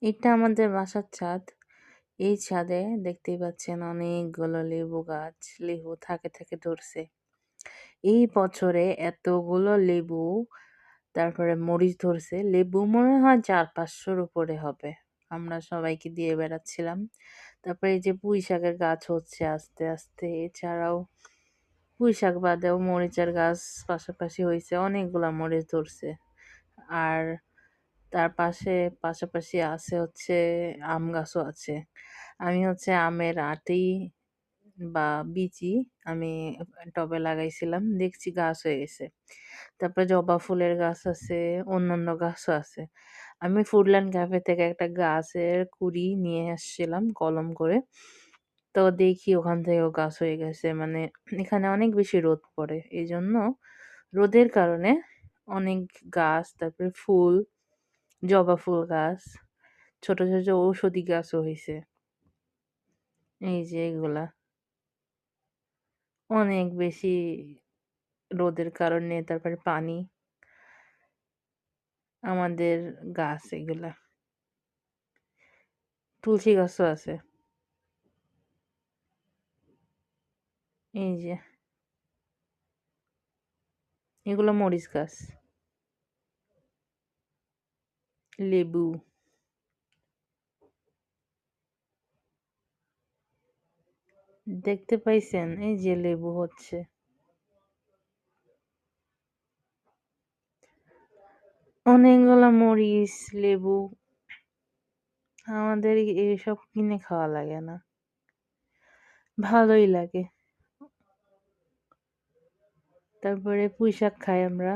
এটা আমাদের বাসার ছাদ। এই ছাদে দেখতেই পাচ্ছেন অনেকগুলো লেবু গাছ। লেবু থাকে ধরছে। এই বছরে এতগুলো লেবু, তারপরে মরিচ ধরছে। লেবু মনে হয় ৪-৫০০-র উপরে হবে। আমরা সবাইকে দিয়ে বেড়াচ্ছিলাম। তারপরে এই যে পুঁই শাকের গাছ হচ্ছে আস্তে। এছাড়াও পুঁই শাক বাদেও মরিচের গাছ পাশাপাশি হইছে। অনেকগুলা মরিচ ধরছে। আর তার পাশাপাশি আছে হচ্ছে আম গাছও আছে। আমি হচ্ছে আমের আটি বা বিচি আমি টবে লাগাইছিলাম। দেখছি গাছ হয়ে গেছে। তারপরে জবা ফুলের গাছ আছে, অন্যান্য গাছও আছে। আমি ফুডল্যান্ড ক্যাফে থেকে একটা গাছের কুঁড়ি নিয়ে আসছিলাম কলম করে। তো দেখি ওখান থেকেও গাছ হয়ে গেছে। মানে এখানে অনেক বেশি রোদ পড়ে। এজন্য রোদের কারণে অনেক গাছ, তারপরে ফুল, জবা ফুল গাছ, ছোট ঔষধি গাছও হইছে। এই যে এগুলা। অনেক বেশি রোদের কারণে, তারপরে পানি, আমাদের গাছ এগুলা। তুলসী গাছও আছে। এই যে এগুলো মরিচ গাছ। লেবু দেখতে পাইছেন? এই যে লেবু হচ্ছে। অনেকগুলা মরিচ, লেবু। আমাদের এসব কিনে খাওয়া লাগে না। ভালোই লাগে। তারপরে পুঁইশাক খাই আমরা।